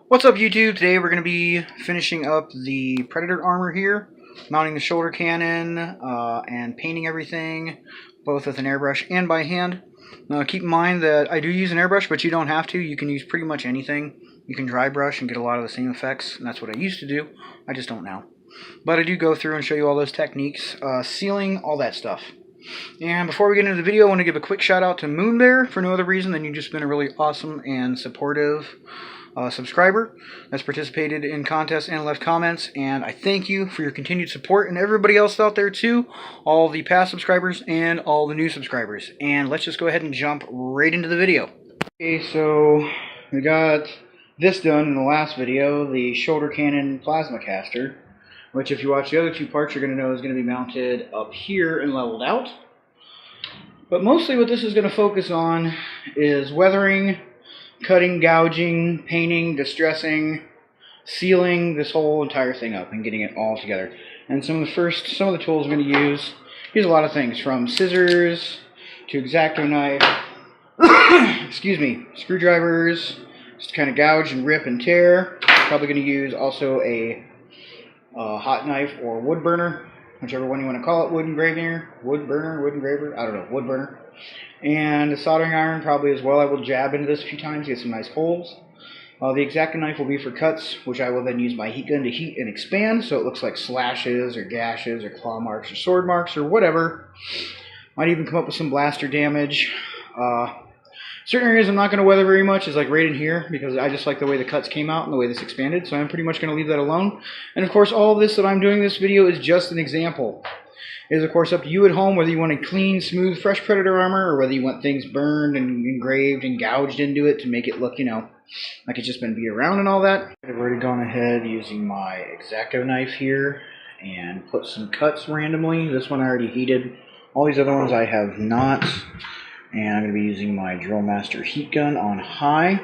What's up, YouTube? Today we're going to be finishing up the Predator armor here, mounting the shoulder cannon, and painting everything, both with an airbrush and by hand. Keep in mind that I do use an airbrush, but you don't have to. You can use pretty much anything. You can dry brush and get a lot of the same effects, and that's what I used to do. I just don't now. But I do go through and show you all those techniques, sealing, all that stuff. And before we get into the video, I want to give a quick shout out to Moonbear for no other reason than you've just been a really awesome and supportive subscriber that's participated in contests and left comments, and I thank you for your continued support, and everybody else out there too, all the past subscribers and all the new subscribers. And let's just go ahead and jump right into the video. Okay, so we got this done in the last video, the shoulder cannon plasma caster, which if you watch the other two parts you're going to know is going to be mounted up here and leveled out. But mostly what this is going to focus on is weathering, cutting, gouging, painting, distressing, sealing this whole entire thing up and getting it all together. And some of the tools I'm going to use a lot of things, from scissors to X-Acto knife, excuse me, screwdrivers, just to kind of gouge and rip and tear. Probably going to use also a hot knife or wood burner, whichever one you want to call it, wood engraver, I don't know, wood burner. And a soldering iron probably as well. I will jab into this a few times, get some nice holes. The X-Acto knife will be for cuts, which I will then use my heat gun to heat and expand so it looks like slashes or gashes or claw marks or sword marks or whatever. Might even come up with some blaster damage. Certain areas I'm not going to weather very much is like right in here, because I just like the way the cuts came out and the way this expanded, so I'm pretty much going to leave that alone. And of course all of this that I'm doing this video is just an example. It is of course up to you at home whether you want a clean, smooth, fresh Predator armor or whether you want things burned and engraved and gouged into it to make it look, you know, like it's just been beat around and all that. I've already gone ahead using my X-Acto knife here and put some cuts randomly. This one I already heated. All these other ones I have not. And I'm going to be using my Drill Master heat gun on high.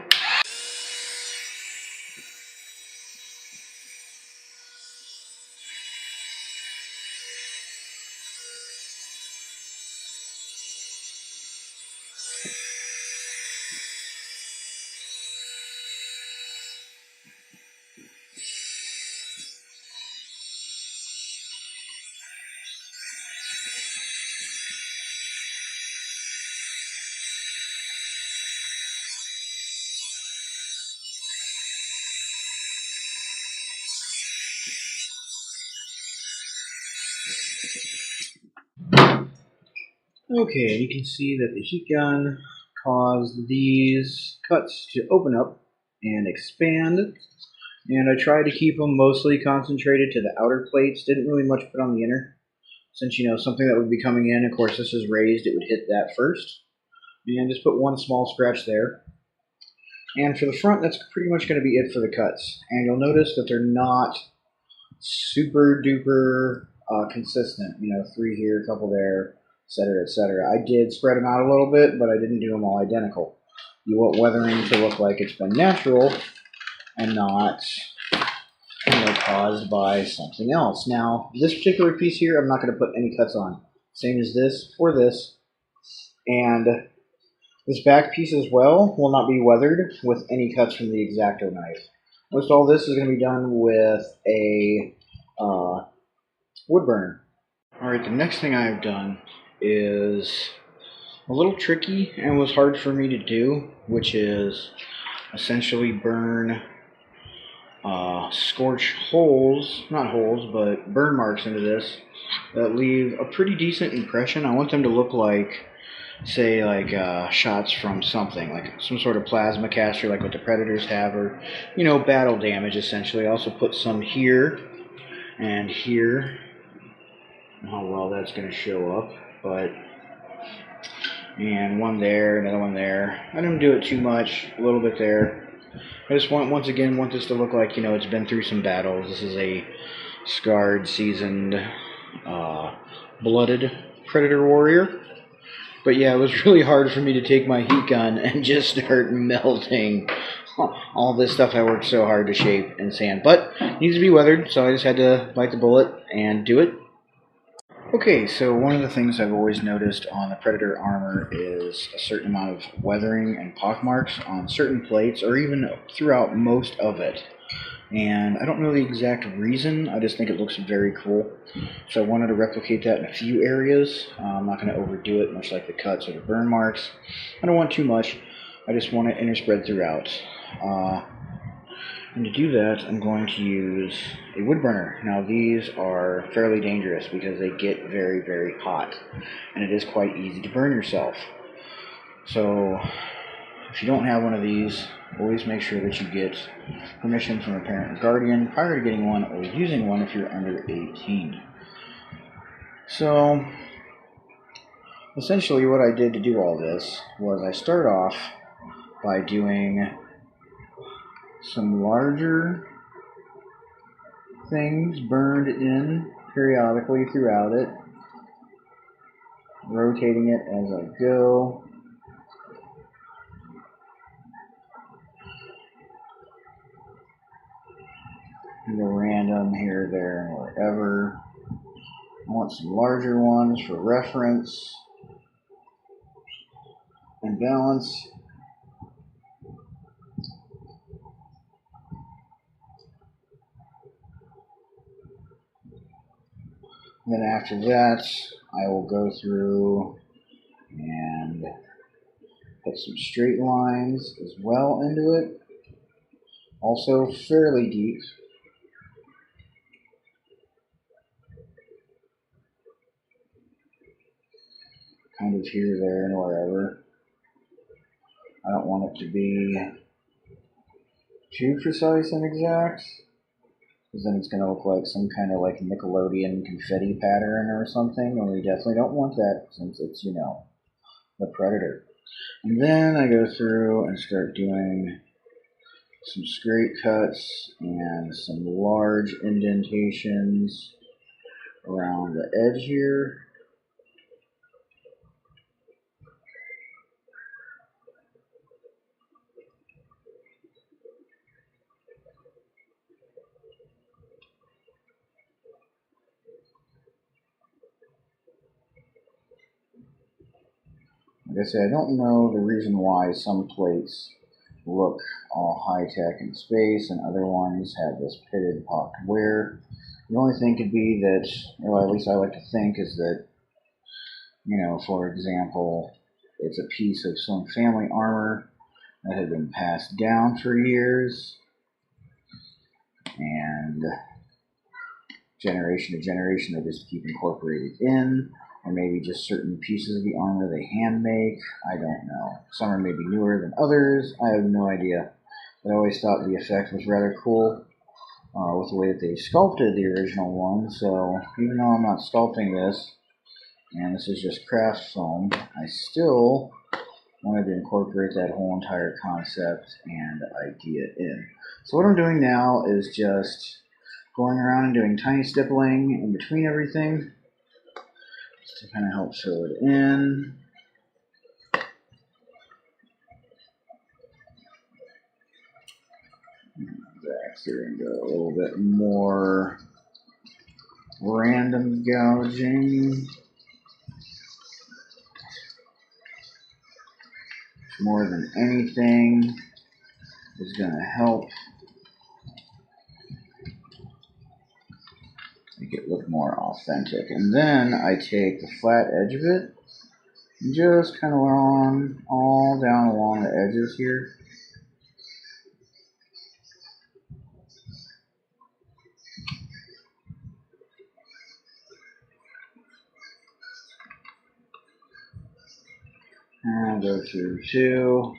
Okay, you can see that the heat gun caused these cuts to open up and expand, and I tried to keep them mostly concentrated to the outer plates, didn't really much put on the inner, since, you know, something that would be coming in, of course this is raised, it would hit that first, and just put one small scratch there. And for the front, that's pretty much going to be it for the cuts, and you'll notice that they're not super duper consistent, you know, 3 here, a couple there, etc., etc. I did spread them out a little bit, but I didn't do them all identical. You want weathering to look like it's been natural and not, you know, caused by something else. Now, this particular piece here, I'm not going to put any cuts on. Same as this for this. And this back piece as well will not be weathered with any cuts from the X-Acto knife. Most all this is going to be done with a wood burner. Alright, the next thing I've done is a little tricky and was hard for me to do, which is essentially burn Scorch holes, not holes, but burn marks into this that leave a pretty decent impression. I want them to look like, say, like shots from something, like some sort of plasma caster like what the Predators have, or, you know, battle damage essentially. I also put some here and here. I don't know how well that's going to show up, but, and one there, another one there. I didn't do it too much, a little bit there. I just want, once again, want this to look like, you know, it's been through some battles. This is a scarred, seasoned, blooded Predator warrior. But yeah, it was really hard for me to take my heat gun and just start melting all this stuff I worked so hard to shape and sand. But it needs to be weathered, so I just had to bite the bullet and do it. Okay, so one of the things I've always noticed on the Predator armor is a certain amount of weathering and pockmarks on certain plates, or even throughout most of it. And I don't know the exact reason, I just think it looks very cool. So I wanted to replicate that in a few areas. I'm not going to overdo it, much like the cuts or the burn marks. I don't want too much, I just want it interspread throughout. And to do that, I'm going to use a wood burner. Now these are fairly dangerous because they get very, very hot, and it is quite easy to burn yourself. So if you don't have one of these, always make sure that you get permission from a parent or guardian prior to getting one or using one if you're under 18. So essentially what I did to do all this was I start off by doing some larger things burned in periodically throughout it, rotating it as I go. Go random here, there, and wherever. I want some larger ones for reference and balance. And then after that, I will go through and put some straight lines as well into it. Also fairly deep. Kind of here, there, and wherever. I don't want it to be too precise and exact, because then it's going to look like some kind of like Nickelodeon confetti pattern or something, and we definitely don't want that since it's, you know, the Predator. And then I go through and start doing some straight cuts and some large indentations around the edge here. Like I said, I don't know the reason why some plates look all high-tech in space and other ones have this pitted pocked wear. The only thing could be that, or at least I like to think, is that, you know, for example, it's a piece of some family armor that had been passed down for years, and generation to generation they just keep incorporated in, or maybe just certain pieces of the armor they hand make. I don't know. Some are maybe newer than others. I have no idea. But I always thought the effect was rather cool with the way that they sculpted the original one. So even though I'm not sculpting this, and this is just craft foam, I still wanted to incorporate that whole entire concept and idea in. So what I'm doing now is just going around and doing tiny stippling in between everything, just to kind of help fill it in. Back here and go a little bit more random gouging. More than anything is going to help make it look more authentic. And then I take the flat edge of it and just kind of run all down along the edges here. And I'll go through two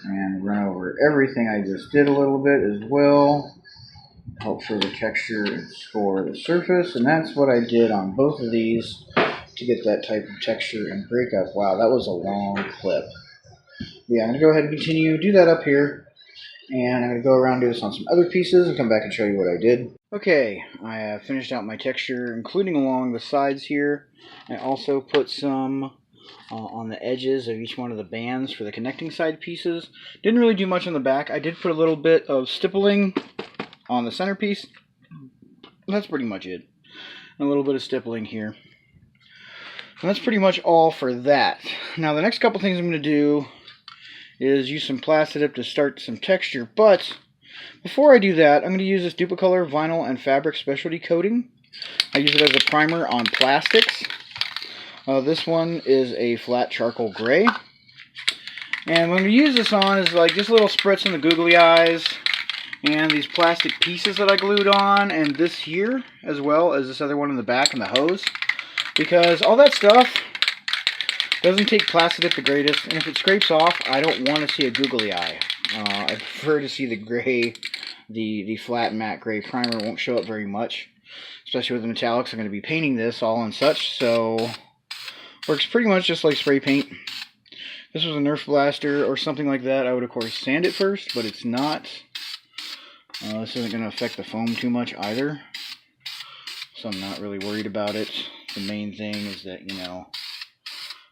and run over everything I just did a little bit as well. Help further texture and score the surface, and that's what I did on both of these to get that type of texture and breakup. Wow, that was a long clip. Yeah, I'm going to go ahead and continue, do that up here, and I'm going to go around and do this on some other pieces and come back and show you what I did. Okay, I have finished out my texture, including along the sides here. I also put some on the edges of each one of the bands for the connecting side pieces. Didn't really do much on the back. I did put a little bit of stippling on the centerpiece, that's pretty much it. A little bit of stippling here. And that's pretty much all for that. Now the next couple things I'm going to do is use some Plastidip to start some texture, but before I do that, I'm going to use this Duplicolor Vinyl and Fabric Specialty Coating. I use it as a primer on plastics. This one is a flat charcoal gray. And what I'm going to use this on is like just little spritz in the googly eyes, and these plastic pieces that I glued on, and this here, as well as this other one in the back and the hose. Because all that stuff doesn't take Plastidip the greatest, and if it scrapes off, I don't want to see a googly eye. I prefer to see the gray, the flat matte gray primer won't show up very much. Especially with the metallics, I'm going to be painting this all and such, so works pretty much just like spray paint. If this was a Nerf blaster or something like that, I would of course sand it first, but it's not. This isn't going to affect the foam too much either, so I'm not really worried about it. The main thing is that, you know,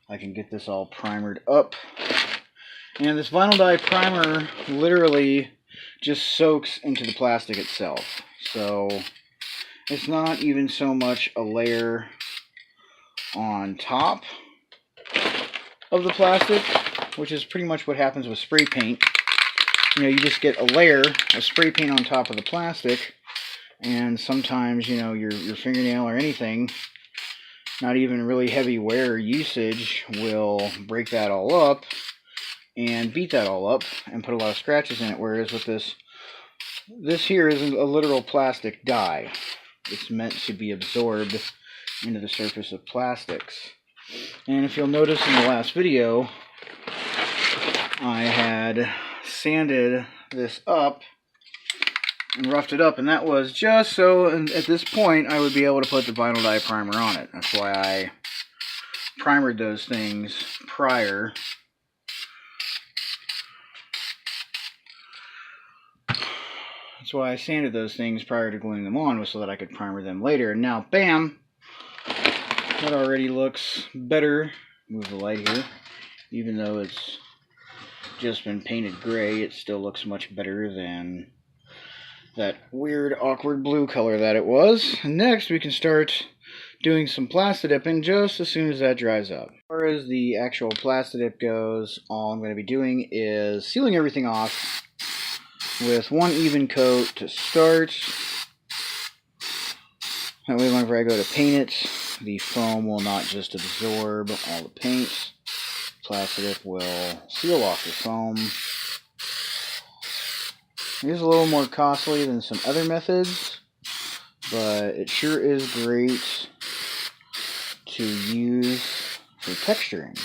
I can get this all primered up. And this vinyl dye primer literally just soaks into the plastic itself. So it's not even so much a layer on top of the plastic, which is pretty much what happens with spray paint. You know, you just get a layer of spray paint on top of the plastic, and sometimes, you know, your fingernail or anything, not even really heavy wear or usage, will break that all up and beat that all up and put a lot of scratches in it. Whereas with this here isn't a literal plastic dye. It's meant to be absorbed into the surface of plastics. And if you'll notice in the last video, I had sanded this up and roughed it up, and that was just so at this point I would be able to put the vinyl dye primer on it. That's why I primered those things prior. That's why I sanded those things prior to gluing them on, was so that I could primer them later. And now, bam! That already looks better. Move the light here. Even though it's just been painted gray, it still looks much better than that weird, awkward blue color that it was. And next, we can start doing some Plastidip just as soon as that dries up. As far as the actual Plastidip goes, all I'm going to be doing is sealing everything off with one even coat to start. That way, whenever I go to paint it, the foam will not just absorb all the paint. Plastidip will seal off the foam. It is a little more costly than some other methods, but it sure is great to use for texturing,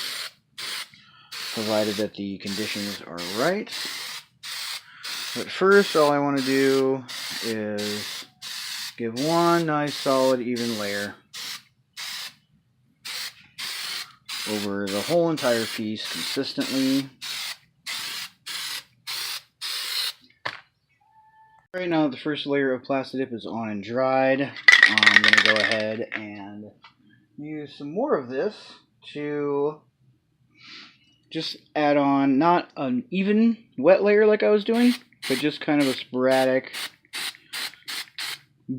provided that the conditions are right. But first, all I want to do is give one nice solid even layer over the whole entire piece consistently. Right now the first layer of Plastidip is on and dried. I'm going to go ahead and use some more of this to just add on, not an even wet layer like I was doing, but just kind of a sporadic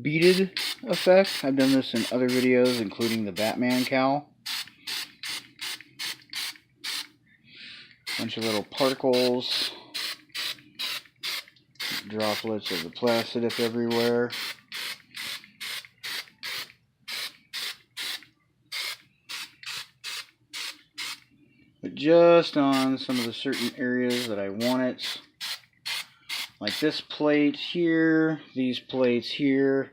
beaded effect. I've done this in other videos, including the Batman cowl. Bunch of little particles, droplets of the Plastidip everywhere. But just on some of the certain areas that I want it. Like this plate here, these plates here,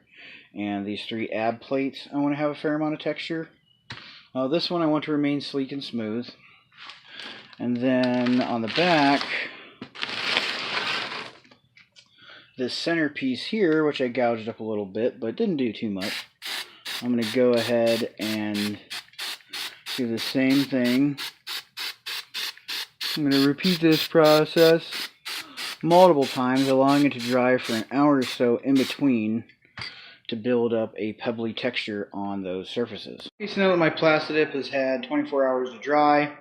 and these three ab plates, I want to have a fair amount of texture. This one I want to remain sleek and smooth. And then on the back, this center piece here, which I gouged up a little bit, but didn't do too much, I'm going to go ahead and do the same thing. I'm going to repeat this process multiple times, allowing it to dry for an hour or so in between to build up a pebbly texture on those surfaces. Okay, so now that my Plastidip has had 24 hours to dry,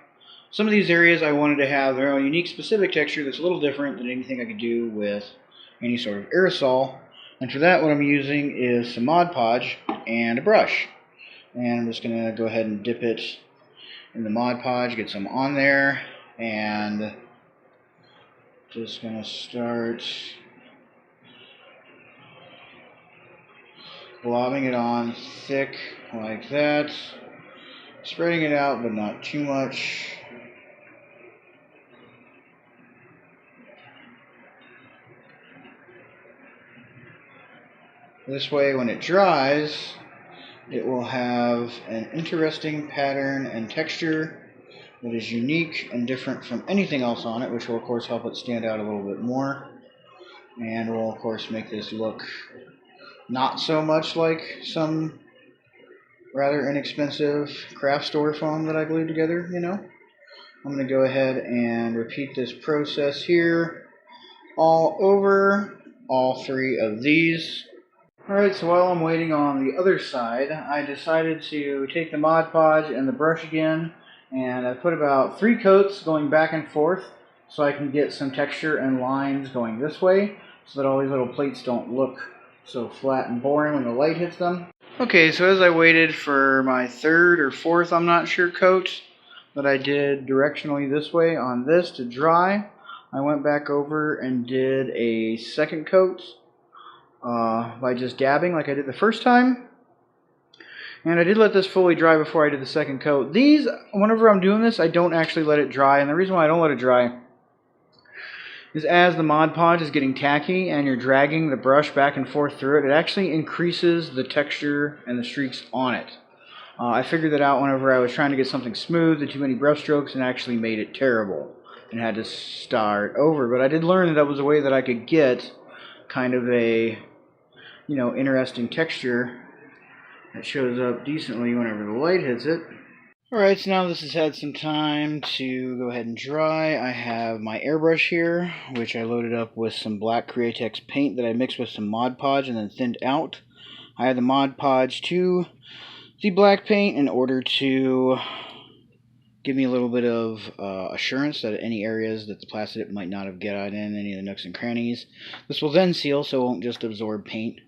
some of these areas I wanted to have their own unique specific texture that's a little different than anything I could do with any sort of aerosol. And for that, what I'm using is some Mod Podge and a brush. And I'm just going to go ahead and dip it in the Mod Podge, get some on there, and just going to start blobbing it on thick like that, spreading it out but not too much. This way, when it dries, it will have an interesting pattern and texture that is unique and different from anything else on it, which will of course help it stand out a little bit more, and will of course make this look not so much like some rather inexpensive craft store foam that I glued together, you know. I'm going to go ahead and repeat this process here all over all three of these. Alright, so while I'm waiting on the other side, I decided to take the Mod Podge and the brush again, and I put about 3 coats going back and forth so I can get some texture and lines going this way so that all these little plates don't look so flat and boring when the light hits them. Okay, so as I waited for my 3rd or 4th, I'm not sure, coat that I did directionally this way on this to dry, I went back over and did a 2nd coat by just dabbing like I did the first time. And I did let this fully dry before I did the 2nd coat. These, whenever I'm doing this, I don't actually let it dry. And the reason why I don't let it dry is as the Mod Podge is getting tacky and you're dragging the brush back and forth through it, it actually increases the texture and the streaks on it. I figured that out whenever I was trying to get something smooth and too many brush strokes, and actually made it terrible and had to start over. But I did learn that that was a way that I could get kind of a, you know, interesting texture that shows up decently whenever the light hits it. Alright, so now this has had some time to go ahead and dry. I have my airbrush here, which I loaded up with some black Createx paint that I mixed with some Mod Podge and then thinned out. I had the Mod Podge to the black paint in order to give me a little bit of assurance that any areas that the plastic dip might not have got in, any of the nooks and crannies. This will then seal, so it won't just absorb paint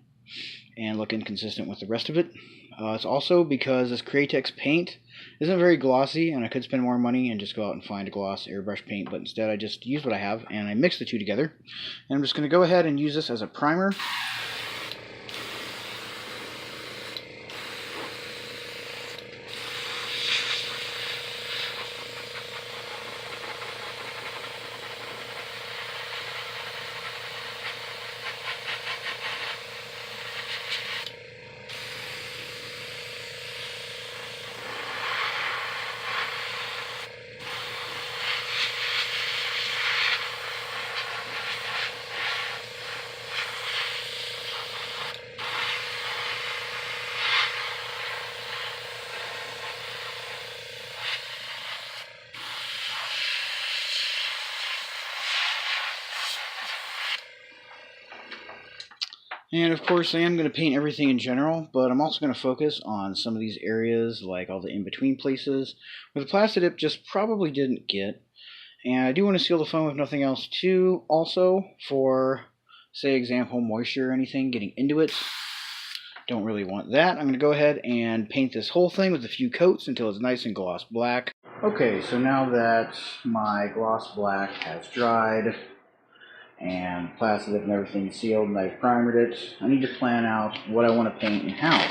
and look inconsistent with the rest of it. It's also because this Createx paint isn't very glossy, and I could spend more money and just go out and find a gloss airbrush paint, but instead I just use what I have and I mix the two together. And I'm just going to go ahead and use this as a primer. And of course I am going to paint everything in general, but I'm also going to focus on some of these areas, like all the in-between places, where the plastic dip just probably didn't get. And I do want to seal the foam if nothing else too, also for, say, example, moisture or anything getting into it. Don't really want that. I'm going to go ahead and paint this whole thing with a few coats until it's nice and gloss black. Okay, so now that my gloss black has dried, and plastic and everything sealed and I've primered it, I need to plan out what I want to paint and how.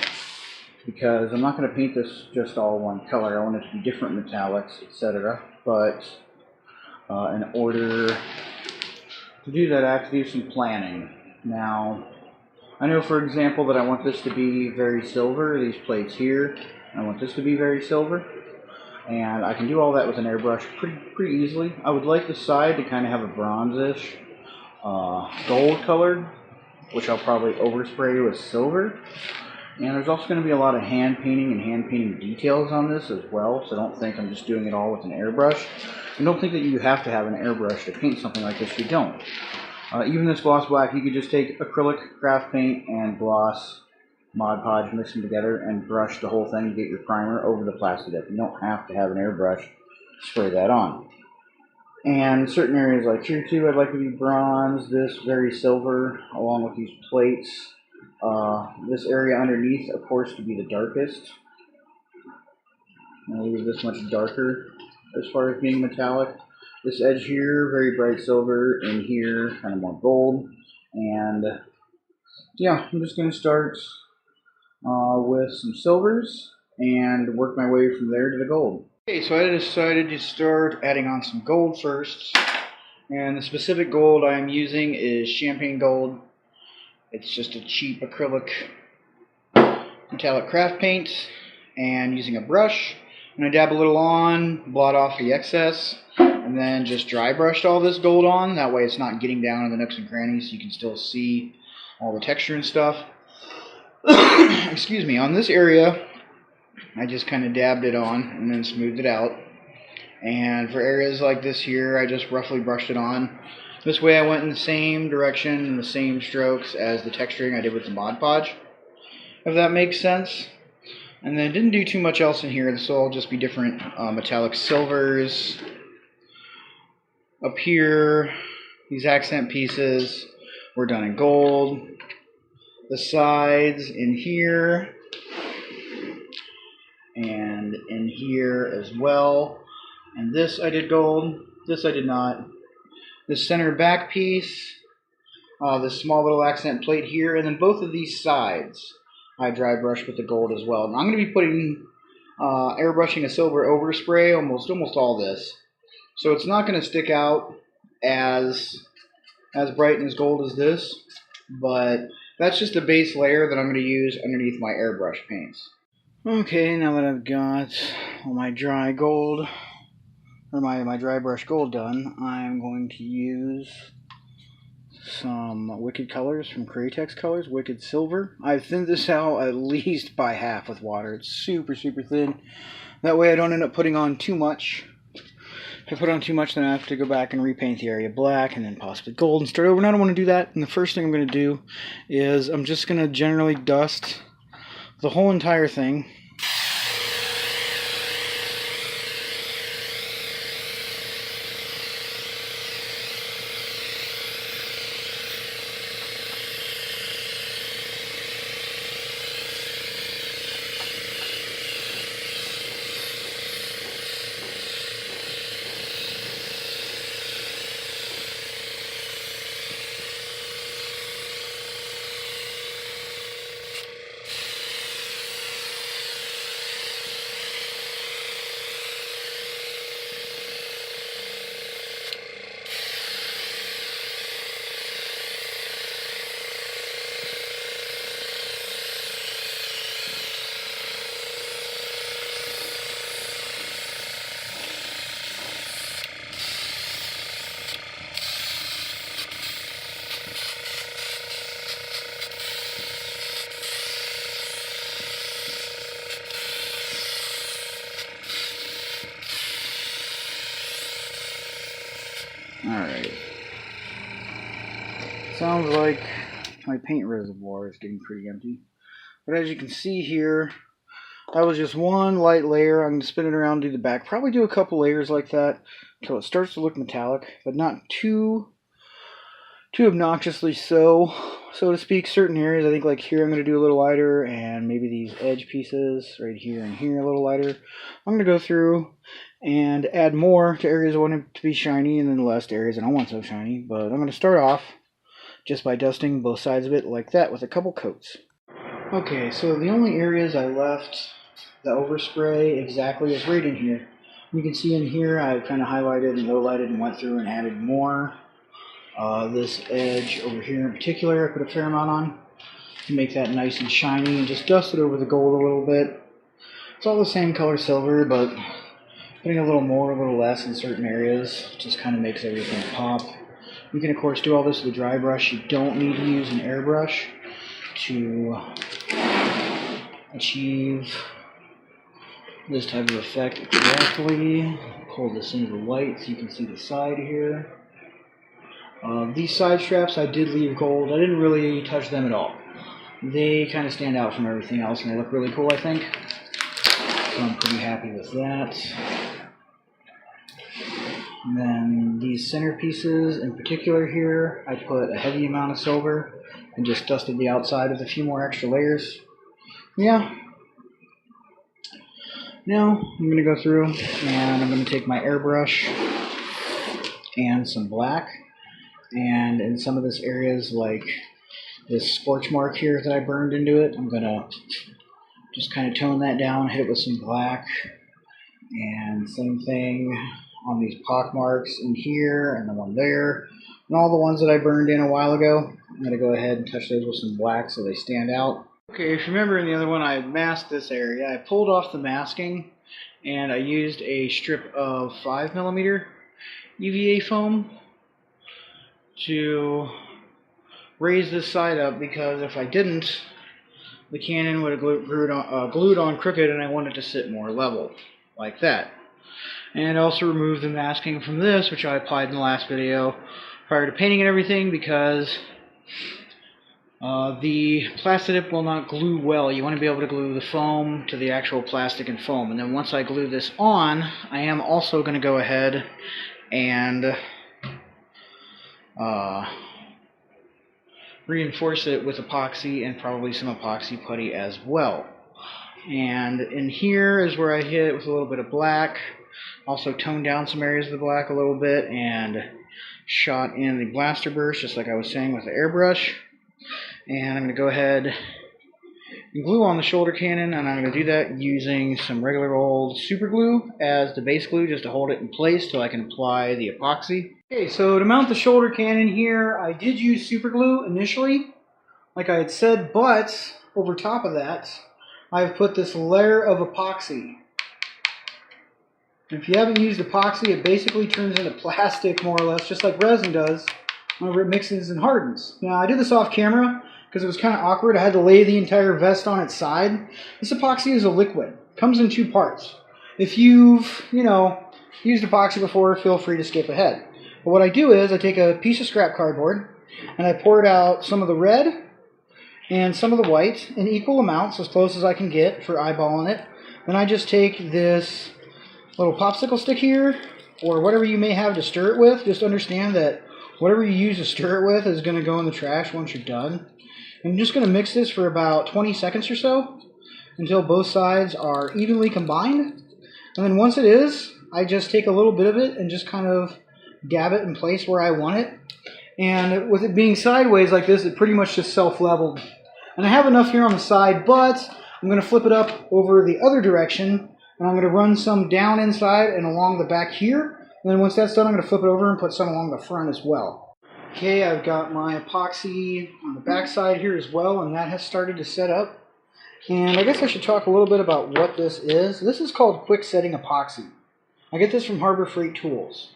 Because I'm not going to paint this just all one color. I want it to be different metallics, etc. But in order to do that, I have to do some planning. Now, I know, for example, that I want this to be very silver, these plates here. I want this to be very silver. And I can do all that with an airbrush pretty easily. I would like the side to kind of have a bronzish gold colored, which I'll probably overspray with silver. And there's also going to be a lot of hand painting and hand painting details on this as well, so don't think I'm just doing it all with an airbrush. And don't think that you have to have an airbrush to paint something like this. You don't. Even this gloss black, you could just take acrylic craft paint and gloss Mod Podge, mix them together, and brush the whole thing to get your primer over the plastic dip. You don't have to have an airbrush to spray that on. And certain areas like here too, I'd like to be bronze, this very silver, along with these plates. This area underneath, of course, to be the darkest. And leave this much darker as far as being metallic. This edge here, very bright silver, and here, kind of more gold. And yeah, I'm just going to start with some silvers and work my way from there to the gold. Okay, so I decided to start adding on some gold first. And the specific gold I'm using is champagne gold. It's just a cheap acrylic metallic craft paint. And using a brush, I'm going to dab a little on, blot off the excess, and then just dry brushed all this gold on. That way it's not getting down in the nooks and crannies so you can still see all the texture and stuff. Excuse me, on this area, I just kind of dabbed it on and then smoothed it out. And for areas like this here, I just roughly brushed it on. This way I went in the same direction and the same strokes as the texturing I did with the Mod Podge, if that makes sense. And then didn't do too much else in here. This will all just be different metallic silvers. Up here, these accent pieces were done in gold. The sides in here and in here as well. And this I did gold. This I did not. This center back piece, this small little accent plate here, and then both of these sides I dry brushed with the gold as well. And I'm going to be putting airbrushing a silver overspray almost all this, so it's not going to stick out as bright and as gold as this, but that's just a base layer that I'm going to use underneath my airbrush paints. Okay, now that I've got all my dry gold, or my dry brush gold done, I'm going to use some Wicked colors from Cratex Colors, Wicked Silver. I've thinned this out at least by half with water. It's super, super thin. That way I don't end up putting on too much. If I put on too much, then I have to go back and repaint the area black and then possibly gold and start over. And I don't want to do that. And the first thing I'm going to do is I'm just going to generally dust the whole entire thing. Alright. Sounds like my paint reservoir is getting pretty empty. But as you can see here, that was just one light layer. I'm going to spin it around, do the back. Probably do a couple layers like that until it starts to look metallic, but not too obnoxiously so to speak. Certain areas, I think like here I'm going to do a little lighter, and maybe these edge pieces right here and here a little lighter. I'm going to go through and add more to areas I want it to be shiny, and then less to areas I don't want so shiny. But I'm going to start off just by dusting both sides of it like that with a couple coats. Okay, so the only areas I left the overspray exactly is right in here. You can see in here I kind of highlighted and lowlighted and went through and added more. This edge over here in particular I put a fair amount on to make that nice and shiny, and just dusted over the gold a little bit. It's all the same color silver, but putting a little more, a little less in certain areas just kind of makes everything pop. You can of course do all this with a dry brush. You don't need to use an airbrush to achieve this type of effect exactly. Pull this into the light so you can see the side here. These side straps I did leave gold. I didn't really touch them at all. They kind of stand out from everything else and they look really cool, I think. So I'm pretty happy with that. And then these centerpieces in particular here, I put a heavy amount of silver and just dusted the outside with a few more extra layers. Yeah. Now I'm going to go through and I'm going to take my airbrush and some black, and in some of this areas like this scorch mark here that I burned into it, I'm going to just kind of tone that down, hit it with some black, and same thing on these pock marks in here and the one there, and all the ones that I burned in a while ago. I'm going to go ahead and touch those with some black so they stand out. Okay, if you remember in the other one I masked this area, I pulled off the masking and I used a strip of 5mm EVA foam to raise this side up, because if I didn't, the cannon would have glued on crooked, and I want it to sit more level, like that. And also remove the masking from this, which I applied in the last video prior to painting and everything, because the plastic will not glue well. You want to be able to glue the foam to the actual plastic and foam. And then once I glue this on, I am also going to go ahead and reinforce it with epoxy and probably some epoxy putty as well. And in here is where I hit it with a little bit of black. Also toned down some areas of the black a little bit and shot in the blaster burst, just like I was saying with the airbrush. And I'm going to go ahead and glue on the shoulder cannon, and I'm going to do that using some regular old super glue as the base glue, just to hold it in place till I can apply the epoxy. Okay, so to mount the shoulder cannon here, I did use super glue initially, like I had said, but over top of that, I've put this layer of epoxy. If you haven't used epoxy, it basically turns into plastic, more or less, just like resin does whenever it mixes and hardens. Now, I did this off camera because it was kind of awkward. I had to lay the entire vest on its side. This epoxy is a liquid. It comes in 2 parts. If you've, used epoxy before, feel free to skip ahead. But what I do is I take a piece of scrap cardboard and I pour it out some of the red and some of the white in equal amounts, as close as I can get for eyeballing it. Then I just take this little popsicle stick here, or whatever you may have to stir it with. Just understand that whatever you use to stir it with is going to go in the trash once you're done. I'm just going to mix this for about 20 seconds or so until both sides are evenly combined. And then once it is, I just take a little bit of it and just kind of dab it in place where I want it. And with it being sideways like this, it pretty much just self-leveled. And I have enough here on the side, but I'm going to flip it up over the other direction, and I'm going to run some down inside and along the back here. And then once that's done, I'm going to flip it over and put some along the front as well. Okay, I've got my epoxy on the back side here as well, and that has started to set up. And I guess I should talk a little bit about what this is. This is called quick setting epoxy. I get this from Harbor Freight Tools.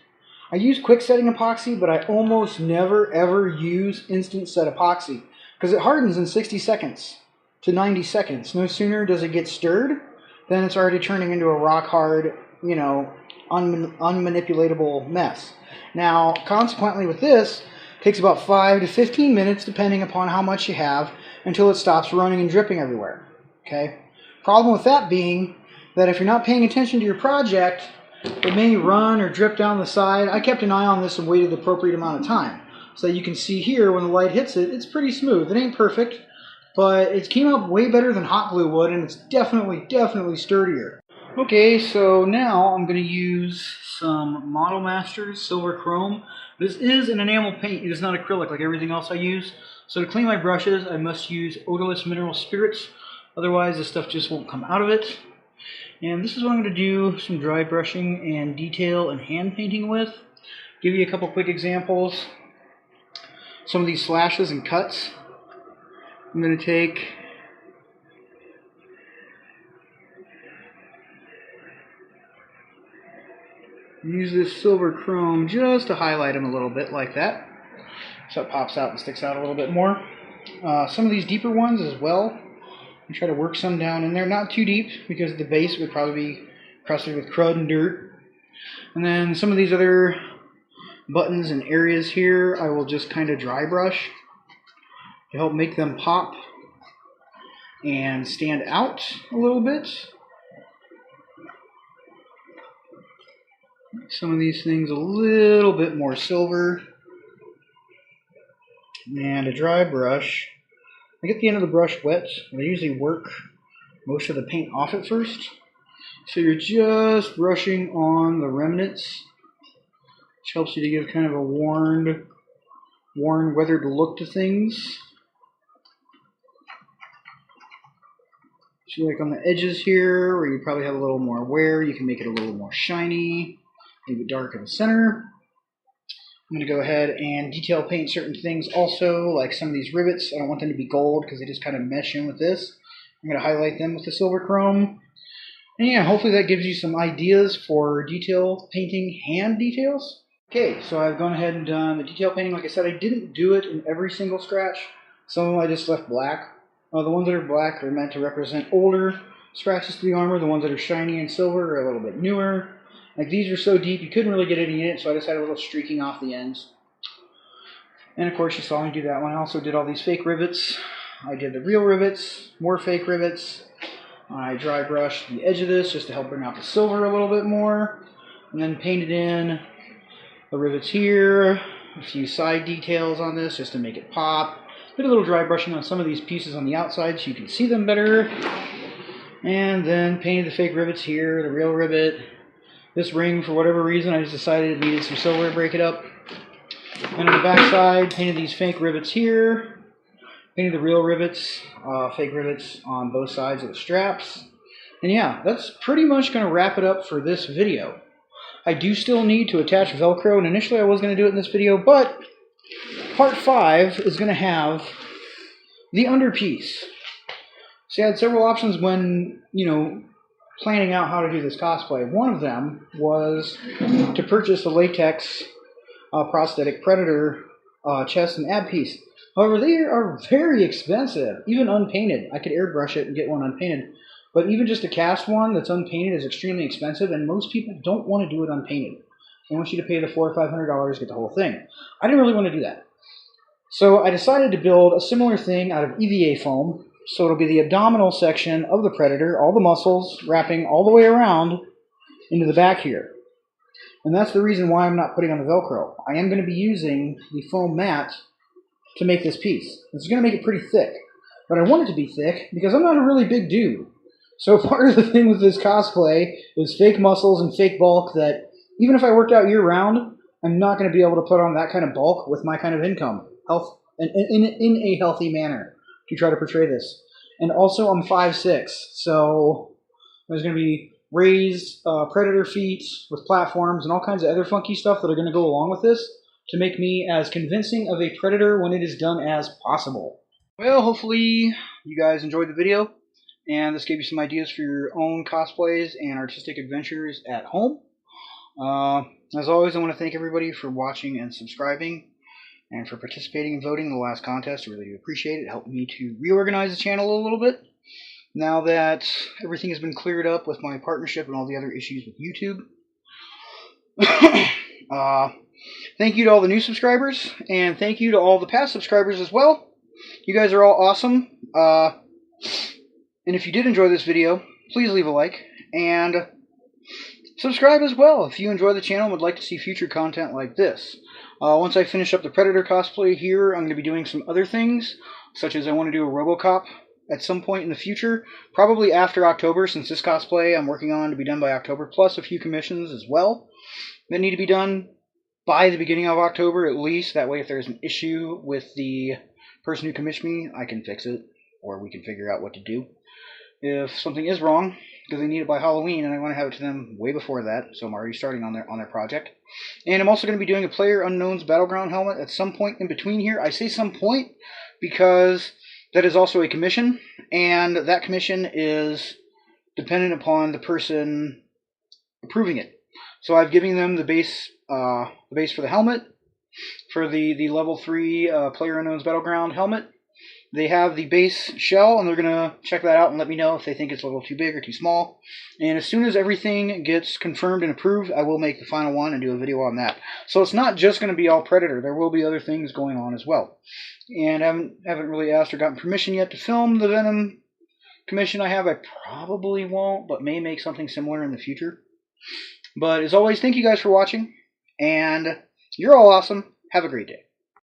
I use quick setting epoxy, but I almost never ever use instant set epoxy because it hardens in 60 seconds to 90 seconds. No sooner does it get stirred, then it's already turning into a rock hard, unmanipulatable mess. Now, consequently with this, it takes about 5 to 15 minutes, depending upon how much you have, until it stops running and dripping everywhere. Okay? Problem with that being that if you're not paying attention to your project, it may run or drip down the side. I kept an eye on this and waited the appropriate amount of time. So you can see here, when the light hits it, it's pretty smooth. It ain't perfect, but it came up way better than hot glue would, and it's definitely sturdier. Okay, so now I'm going to use some Model Masters Silver Chrome. This is an enamel paint. It is not acrylic like everything else I use. So to clean my brushes, I must use odorless mineral spirits. Otherwise, the stuff just won't come out of it. And this is what I'm going to do some dry brushing and detail and hand painting with. Give you a couple quick examples. Some of these slashes and cuts. I'm going to take use this silver chrome just to highlight them a little bit like that, so it pops out and sticks out a little bit more. Some of these deeper ones as well. I try to work some down in there, not too deep because the base would probably be crusted with crud and dirt. And then some of these other buttons and areas here, I will just kind of dry brush to help make them pop and stand out a little bit. Some of these things a little bit more silver. And a dry brush. I get the end of the brush wet, and I usually work most of the paint off at first. So you're just brushing on the remnants, which helps you to give kind of a worn, weathered look to things. So like on the edges here, where you probably have a little more wear, you can make it a little more shiny, maybe dark in the center. I'm going to go ahead and detail paint certain things also, like some of these rivets. I don't want them to be gold because they just kind of mesh in with this. I'm going to highlight them with the silver chrome. And yeah, hopefully that gives you some ideas for detail painting hand details. Okay, so I've gone ahead and done the detail painting. Like I said, I didn't do it in every single scratch. Some of them I just left black. The ones that are black are meant to represent older scratches to the armor. The ones that are shiny and silver are a little bit newer. Like these are so deep you couldn't really get any in it, so I just had a little streaking off the ends. And of course you saw me do that one. I also did all these fake rivets. I did the real rivets, more fake rivets. I dry brushed the edge of this just to help bring out the silver a little bit more. And then painted in the rivets here, a few side details on this just to make it pop. Did a little dry brushing on some of these pieces on the outside so you can see them better. And then painted the fake rivets here, the real rivet. This ring, for whatever reason, I just decided it needed some silver to break it up. And on the back side, painted these fake rivets here. Painted the real rivets, fake rivets on both sides of the straps. And yeah, that's pretty much going to wrap it up for this video. I do still need to attach Velcro, and initially I was going to do it in this video, but part 5 is going to have the underpiece. So I had several options when, planning out how to do this cosplay. One of them was to purchase a latex prosthetic Predator chest and ab piece. However, they are very expensive, even unpainted. I could airbrush it and get one unpainted, but even just a cast one that's unpainted is extremely expensive, and most people don't want to do it unpainted. They want you to pay the $400 or $500 to get the whole thing. I didn't really want to do that. So I decided to build a similar thing out of EVA foam. So it'll be the abdominal section of the Predator, all the muscles wrapping all the way around into the back here. And that's the reason why I'm not putting on the Velcro. I am going to be using the foam mat to make this piece. This is going to make it pretty thick. But I want it to be thick because I'm not a really big dude. So part of the thing with this cosplay is fake muscles and fake bulk that even if I worked out year-round, I'm not going to be able to put on that kind of bulk with my kind of income. In a healthy manner to try to portray this. And also I'm 5'6", so there's going to be raised Predator feet with platforms and all kinds of other funky stuff that are going to go along with this to make me as convincing of a Predator when it is done as possible. Well, hopefully you guys enjoyed the video, and this gave you some ideas for your own cosplays and artistic adventures at home. As always, I want to thank everybody for watching and subscribing, and for participating and voting in the last contest. I really do appreciate it. It helped me to reorganize the channel a little bit. Now that everything has been cleared up with my partnership and all the other issues with YouTube. Thank you to all the new subscribers, and thank you to all the past subscribers as well. You guys are all awesome. And if you did enjoy this video, please leave a like, and subscribe as well if you enjoy the channel and would like to see future content like this. Once I finish up the Predator cosplay here, I'm going to be doing some other things, such as I want to do a RoboCop at some point in the future, probably after October, since this cosplay I'm working on to be done by October, plus a few commissions as well that need to be done by the beginning of October at least. That way if there's an issue with the person who commissioned me, I can fix it, or we can figure out what to do. If something is wrong, because they need it by Halloween, and I want to have it to them way before that, so I'm already starting on their project. And I'm also going to be doing a PlayerUnknown's Battleground helmet at some point in between here. I say some point because that is also a commission, and that commission is dependent upon the person approving it. So I've given them the base for the helmet, for the level 3 PlayerUnknown's Battleground helmet. They have the base shell, and they're going to check that out and let me know if they think it's a little too big or too small. And as soon as everything gets confirmed and approved, I will make the final one and do a video on that. So it's not just going to be all Predator. There will be other things going on as well. And I haven't really asked or gotten permission yet to film the Venom commission I have. I probably won't, but may make something similar in the future. But as always, thank you guys for watching, and you're all awesome. Have a great day.